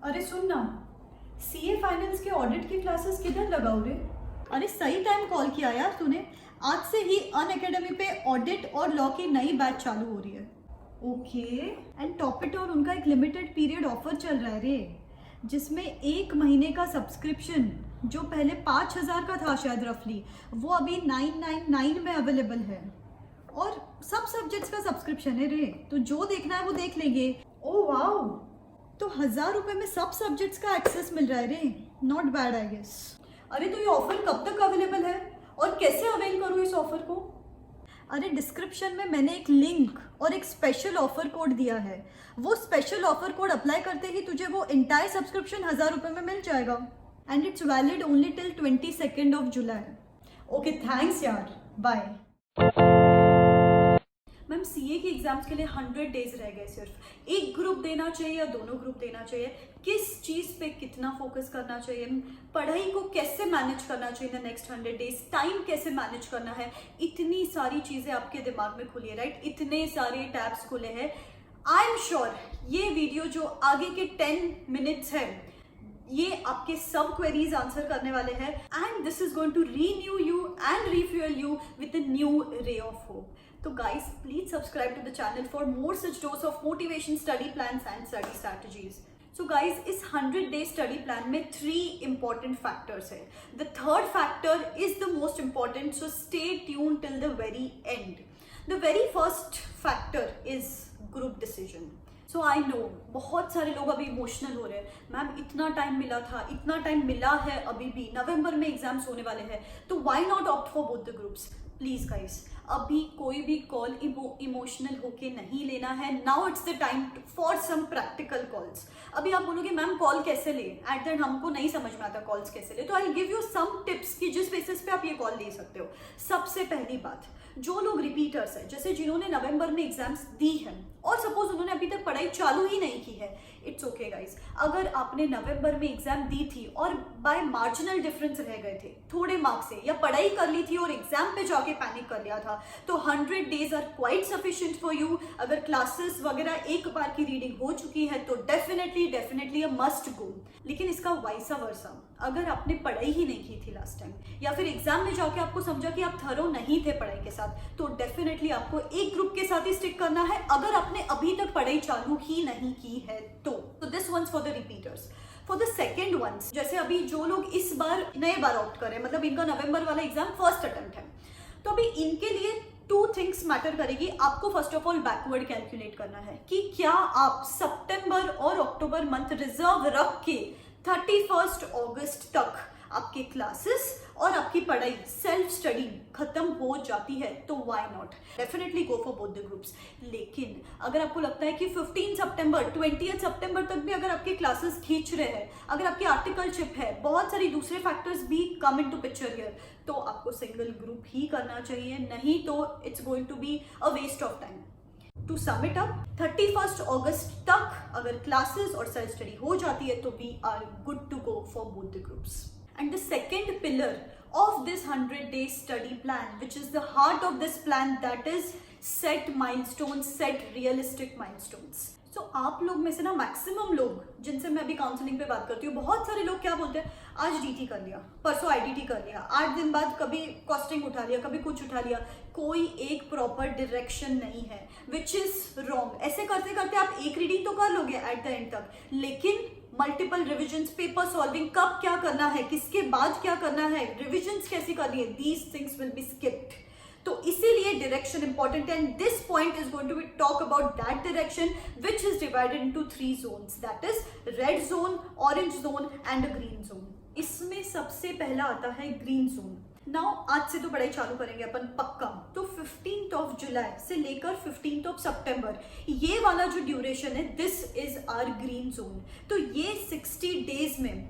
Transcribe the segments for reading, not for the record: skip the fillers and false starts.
अरे सुन ना, CA finals के ऑडिट की क्लासेस किधर लगाओ रे? अरे सही टाइम कॉल किया यार तूने। आज से ही अनअकैडमी पे ऑडिट और लॉ की नई बैच चालू हो रही है। ओके। एंड टॉपिट और उनका एक लिमिटेड पीरियड ऑफर चल रहा है रे, जिसमें 1 महीने का सब्सक्रिप्शन जो पहले 5,000 का था शायद रफली, वो अभी 999 में अवेलेबल है। और सब सब्जेक्ट्स का सब्सक्रिप्शन है रे, तो जो देखना है वो देख लेंगे। ओ वाओ, तो 1,000 रुपए में सब सब्जेक्ट्स का एक्सेस मिल रहा है रे। Not bad I guess. अरे तो ये ऑफर कब तक अवेलेबल है और कैसे अवेल करूँ इस ऑफर को? अरे डिस्क्रिप्शन में मैंने एक लिंक और एक स्पेशल ऑफर कोड दिया है। वो स्पेशल ऑफर कोड अप्लाई करते ही तुझे वो इंटायर सब्सक्रिप्शन 1,000 रुपए में मिल जाएगा। And it's valid only till 22 July. Okay thanks यार, बाय। मैम सीए के एग्जाम्स के लिए 100 डेज रह गए। सिर्फ एक ग्रुप देना चाहिए या दोनों ग्रुप देना चाहिए? किस चीज़ पे कितना फोकस करना चाहिए? पढ़ाई को कैसे मैनेज करना चाहिए इन नेक्स्ट 100 डेज? टाइम कैसे मैनेज करना है? इतनी सारी चीज़ें आपके दिमाग में खुली है, राइट? इतने सारे टैब्स खुले हैं। आई एम श्योर ये वीडियो जो आगे के 10 मिनट्स है, ये आपके सब क्वेरीज आंसर करने वाले हैं। And this is going to renew you and refuel you with a new ray of hope. तो guys, please subscribe to the channel for more such dose of motivation, study plans and study strategies. So guys, इस 100-day study plan में 3 important factors है. The third factor is the most important, so stay tuned till the very end. The very first factor is group decision. So I know बहुत सारे लोग अभी emotional हो रहे हैं। मैम इतना टाइम मिला था, इतना टाइम मिला है, अभी भी नवंबर में एग्जाम्स होने वाले हैं, तो why not opt for both the groups? Please guys, अभी कोई भी कॉल इमोशनल होके नहीं लेना है। Now it's the time for some practical calls. अभी आप बोलोगे मैम कॉल कैसे ले, एट द एंड हमको नहीं समझ में आता कॉल्स कैसे ले, तो I give you some tips कि जिस बेसिस पे आप ये कॉल ले सकते हो। सबसे पहली बात, जो लोग रिपीटर्स है, जैसे जिन्होंने नवंबर में एग्जाम्स दी है और सपोज उन्होंने अभी तक पढ़ाई चालू ही नहीं की है, इट्स ओके गाइस। अगर आपने नवंबर में एग्जाम दी थी और बाय मार्जिनल डिफरेंस रह गए थे थोड़े मार्क्स से, या पढ़ाई कर ली थी और एग्जाम पे जाके पैनिक कर लिया था, तो 100 days are quite sufficient for you. अगर क्लासेस वगैरह एक बार की रीडिंग हो चुकी है तो डेफिनेटली अ मस्ट गो। लेकिन इसका वाइसा वर्सा, अगर आपने पढ़ाई ही नहीं की थी लास्ट टाइम, या फिर एग्जाम में जाके आपको समझा कि आप थरो नहीं थे पढ़ाई के साथ, तो डेफिनेटली आपको एक ग्रुप के साथ ही स्टिक करना है अगर आपने अभी तक पढ़ाई चालू ही नहीं की है तो this one's for the repeaters. For the second ones, जैसे अभी जो लोग इस बार नए बार ऑप्ट करें, मतलब इनका नवंबर वाला एग्जाम फर्स्ट अटेम्प्ट है, तो अभी इनके लिए 2 थिंग्स मैटर करेगी। आपको first of all backward calculate करना है कि क्या आप सितंबर और अक्टूबर मंथ रिजर्व रख के 31 अगस्त तक आपके क्लासेस और आपकी पढ़ाई सेल्फ स्टडी खत्म हो जाती है, तो why not, definitely go for both the groups. लेकिन अगर आपको लगता है कि 15 सितंबर 20 सितंबर तक भी अगर आपके क्लासेस खींच रहे हैं, अगर आपकी आर्टिकलशिप है, बहुत सारी दूसरे फैक्टर्स भी कम इनटू पिक्चर हियर, तो आपको सिंगल ग्रुप ही करना चाहिए, नहीं तो it's going to be a waste of time. To sum it up, 31 अगस्त तक अगर क्लासेस और सेल्फ स्टडी हो जाती है तो we are good to go for both the groups. And the second pillar of this 100-day study plan, which is the heart of this plan, that is set milestones, set realistic milestones. So आप लोग में से ना maximum लोग जिनसे मैं अभी counselling पे बात करती हूँ, बहुत सारे लोग क्या बोलते हैं, आज डीटी कर लिया, परसों आईडीटी कर लिया, 8 दिन बाद कभी कॉस्टिंग उठा लिया, कभी कुछ उठा लिया, कोई एक प्रॉपर डायरेक्शन नहीं है, विच इज रॉन्ग। ऐसे करते करते आप एक रीडिंग तो कर लोगे एट द एंड तक, लेकिन मल्टीपल रिविजन्स, पेपर सॉल्विंग, कब क्या करना है, किसके बाद क्या करना है, रिविजन्स कैसी करनी है, these things will be skipped. तो इसीलिए डायरेक्शन इंपॉर्टेंट है, and this point is going to be talk about that direction which is divided into 3 zones, that is red zone, orange zone and green zone. इसमें सबसे पहला आता है green zone. Now आज से तो पढ़ाई चालू करेंगे अपन पक्का, तो 15 जुलाई से लेकर 15 सितंबर, ये वाला जो ड्यूरेशन है, this is our green zone. तो ये 60 डेज में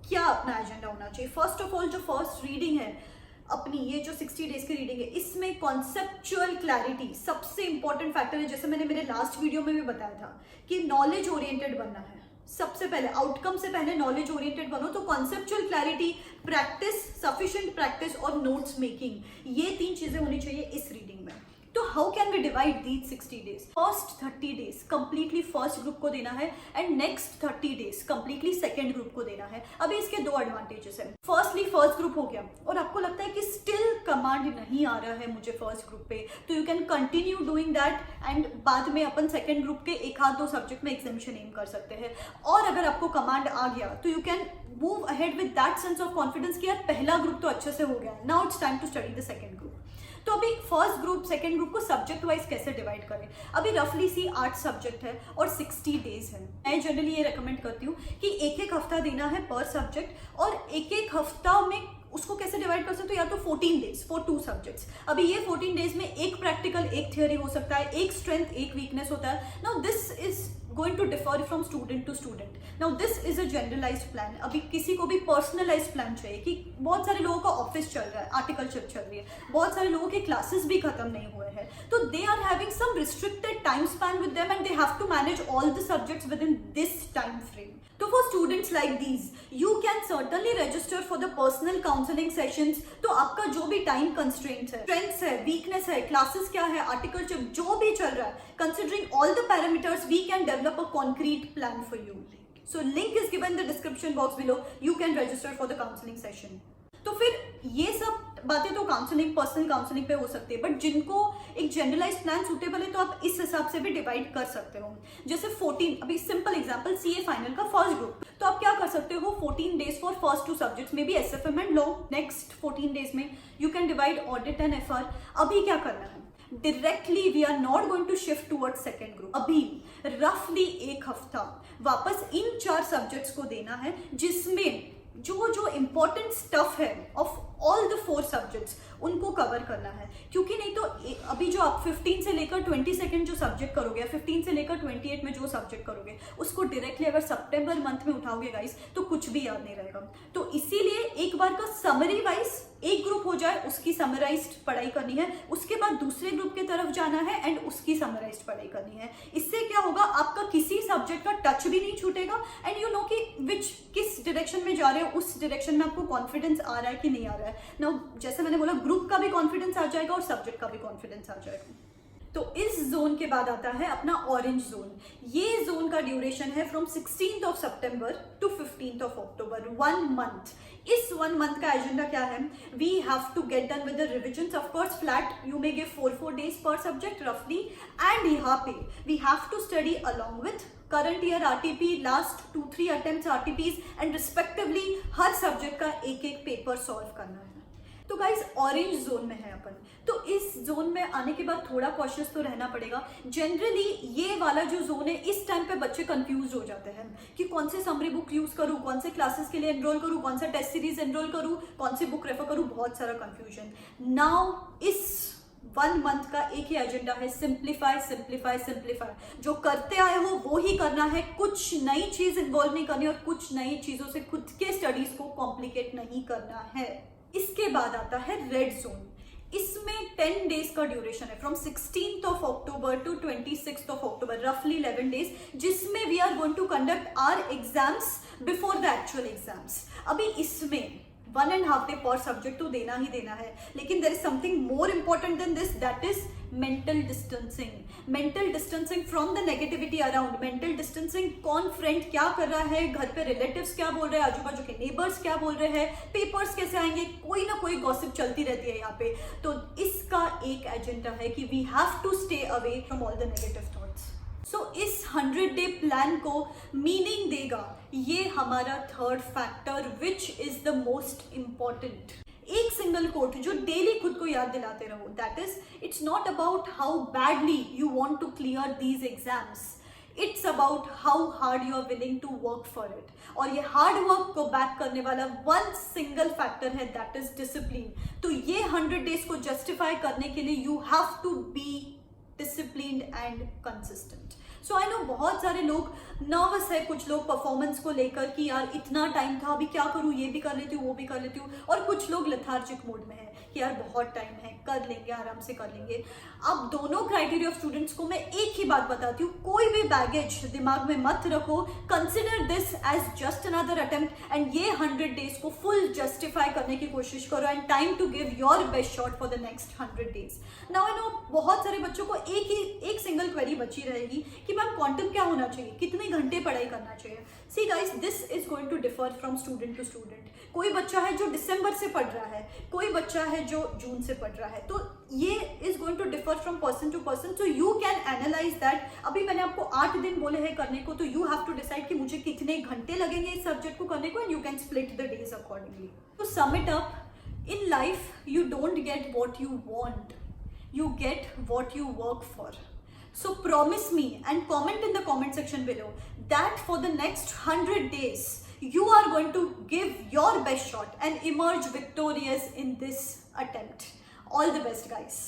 क्या अपना एजेंडा होना चाहिए? फर्स्ट ऑफ ऑल, जो फर्स्ट रीडिंग है अपनी, ये जो 60 डेज की रीडिंग है, इसमें कॉन्सेप्चुअल क्लैरिटी सबसे इंपॉर्टेंट फैक्टर है। जैसे मैंने मेरे लास्ट वीडियो में भी बताया था कि नॉलेज ओरिएंटेड बनना है, सबसे पहले आउटकम से पहले नॉलेज ओरिएंटेड बनो, तो conceptual clarity, practice, sufficient practice और नोट्स मेकिंग, ये 3 चीजें होनी चाहिए इस रीडिंग में। तो how can we divide these 60 days? First 30 days completely first group को देना है and next 30 days completely second group को देना है। अभी इसके दो एडवांटेजेस हैं। फर्स्टली फर्स्ट ग्रुप हो गया और आपको लगता है कि स्टिल कमांड नहीं आ रहा है मुझे फर्स्ट ग्रुप पे, तो you can continue doing that and बाद में अपन सेकंड ग्रुप के एक आध दो सब्जेक्ट में एग्जामिशन एम कर सकते हैं। और अगर आपको कमांड आ गया तो you can move ahead with that sense of confidence कि यार पहला ग्रुप तो अच्छे से हो गया, now it's time to study the second group. तो अभी फर्स्ट ग्रुप सेकंड ग्रुप को सब्जेक्ट वाइज कैसे डिवाइड करें? अभी रफली सी 8 सब्जेक्ट है और 60 डेज है। मैं जनरली ये रेकमेंड करती हूँ कि एक एक हफ्ता देना है पर सब्जेक्ट और एक एक हफ्ता में उसको कैसे डिवाइड कर सकते हो, या तो 14 डेज फॉर 2 सब्जेक्ट्स। अभी ये 14 डेज में एक प्रैक्टिकल एक थियोरी हो सकता है, एक स्ट्रेंथ एक वीकनेस होता है। Now this is going to differ from student to student. Now this is a generalized plan. अभी किसी को भी personalized plan चाहिए कि बहुत सारे लोगों का ऑफिस चल रहा है, आर्टिकलशिप चल रही है, बहुत सारे लोगों के क्लासेस भी खत्म नहीं हुए हैं, तो they are having some restricted time span with them and they have to manage all the subjects within this time frame. तो for students like these, you can certainly register for the personal counseling sessions. तो आपका जो भी time constraints है, strengths है, weakness है, classes क्या है, articleship जो भी चल रहा है, considering all the parameters, we can develop a concrete plan for you. So link is given in the description box below. You can register for the counseling session. तो फिर ये सब बातें तो काउंसलिंग पर्सनल काउंसलिंग पे हो सकती है, बट जिनको एक जनरलाइज प्लान सूटेबल है तो आप इस हिसाब से भी डिवाइड कर सकते हो। जैसे 14, अभी सिंपल एग्जांपल सीए फाइनल का फर्स्ट ग्रुप, तो आप क्या कर सकते हो 14 डेज फॉर फर्स्ट 2 सब्जेक्ट्स में भी SFM and law. Next 14 days में you can divide audit and FR. अभी क्या करना है, directly we are not going to shift towards second group. अभी रफली एक हफ्ता वापस इन 4 सब्जेक्ट्स को देना है जिसमें जो जो इंपॉर्टेंट स्टफ है ऑफ ऑल द 4 सब्जेक्ट्स उनको कवर करना है। क्योंकि नहीं तो अभी जो आप 15 से लेकर 22 जो सब्जेक्ट करोगे, 15 से लेकर 28 में जो सब्जेक्ट करोगे उसको डायरेक्टली अगर सितंबर मंथ में उठाओगे गाइस तो कुछ भी याद नहीं रहेगा। तो इसीलिए एक बार का समरी वाइज एक ग्रुप हो जाए, उसकी समराइज्ड पढ़ाई करनी है, उसके बाद दूसरे ग्रुप की तरफ जाना है एंड उसकी समराइज्ड पढ़ाई करनी है। इससे क्या होगा, आपका किसी सब्जेक्ट का टच भी नहीं छूटेगा एंड यू नो कि किस डायरेक्शन में जा रहे हो, उस डायरेक्शन में आपको कॉन्फिडेंस आ रहा है कि नहीं आ रहा है ना। जैसे मैंने बोला, ग्रुप का भी कॉन्फिडेंस आ जाएगा और सब्जेक्ट का भी कॉन्फिडेंस आ जाएगा। तो इस जोन के बाद आता है अपना ऑरेंज जोन। ये जोन का ड्यूरेशन है from 16th September to 15th October, 1 month. इस 1 मंथ का एजेंडा क्या है, we have to get done with the revisions. Of course flat you may give 4 days पर सब्जेक्ट रफली, एंड यहाँ पे we have to study along with current year RTP, last 2-3 attempts RTPs and respectively हर सब्जेक्ट का एक एक paper solve करना है। तो गाइज ऑरेंज जोन में है अपन, तो इस जोन में आने के बाद थोड़ा कॉशियस तो रहना पड़ेगा। जनरली ये वाला जो जोन है, इस टाइम पे बच्चे कंफ्यूज हो जाते हैं कि कौन से समरी बुक यूज करूँ, कौन से क्लासेस के लिए एनरोल करूँ, कौन सा टेस्ट सीरीज एनरोल करूँ, कौन सी बुक रेफर करूँ, बहुत सारा कंफ्यूजन। नाउ इस 1 मंथ का एक ही एजेंडा है, सिंप्लीफाई सिंप्लीफाई सिंप्लीफाई। जो करते आए हो वो ही करना है, कुछ नई चीज इन्वॉल्व नहीं करनी और कुछ नई चीजों से खुद के स्टडीज को कॉम्प्लिकेट नहीं करना है। इसके बाद आता है रेड जोन। इसमें 10 डेज का ड्यूरेशन है from 16th October to 26th अक्टूबर, रफली 11 डेज, जिसमें we are going to conduct our exams before the actual exams. अभी इसमें 1.5 day पर सब्जेक्ट तो देना ही देना है, लेकिन there is something more important than this, that is mental distancing. Mental distancing from the negativity around. Mental distancing, कौन friend क्या कर रहा है, घर पे रिलेटिव्स क्या बोल रहे हैं, आजू बाजू के नेबर्स क्या बोल रहे हैं, पेपर्स कैसे आएंगे, कोई ना कोई गॉसिप चलती रहती है यहाँ पे। तो इसका एक एजेंडा है कि we have to stay away from all the negative thoughts. So इस 100 day प्लान को मीनिंग देगा ये हमारा third factor, which is the most important. एक सिंगल कोट जो डेली खुद को याद दिलाते रहो, that is, it's not about how badly you want to clear these exams, it's about how hard you are willing to work for it. और ये hard work को बैक करने वाला 1 सिंगल फैक्टर है, दैट इज डिसिप्लिन। तो ये 100 days को justify करने के लिए you have to be disciplined and consistent. So I know बहुत सारे लोग नर्वस है कुछ लोग परफॉर्मेंस को लेकर कि यार इतना टाइम था, अभी क्या करूँ, ये भी कर लेती हूँ, वो भी कर लेती हूँ, और कुछ लोग लेथार्जिक मोड में है कि यार बहुत टाइम है, कर लेंगे, आराम से कर लेंगे। अब दोनों क्राइटेरिया ऑफ स्टूडेंट्स को मैं एक ही बात बताती हूँ, कोई भी बैगेज दिमाग में मत रखो, consider this as just another attempt and ये 100 डेज को फुल जस्टिफाई करने की कोशिश करो and time to give your best shot for the next 100 days. Now I know बहुत सारे बच्चों को एक सिंगल क्वेरी बची रहेगी कि मैम क्वांटम क्या होना चाहिए, कितने घंटे पढ़ाई करना चाहिए। See guys, this is going to differ from student to student. कोई बच्चा है जो दिसंबर से पढ़ रहा है, कोई बच्चा है जो जून से पढ़ रहा है, तो ये is going to differ from person to person. So you can analyse that. अभी मैंने आपको 8 दिन बोले हैं करने को, तो यू हैव टू डिसाइड कि मुझे कितने घंटे लगेंगे इस सब्जेक्ट को करने को, and you can split the days accordingly. तो sum it up, in life you don't get what you want, you get what you work for. So promise me and comment in the comment section below that for the next 100 days you are going to give your best shot and emerge victorious in this attempt. All the best, guys.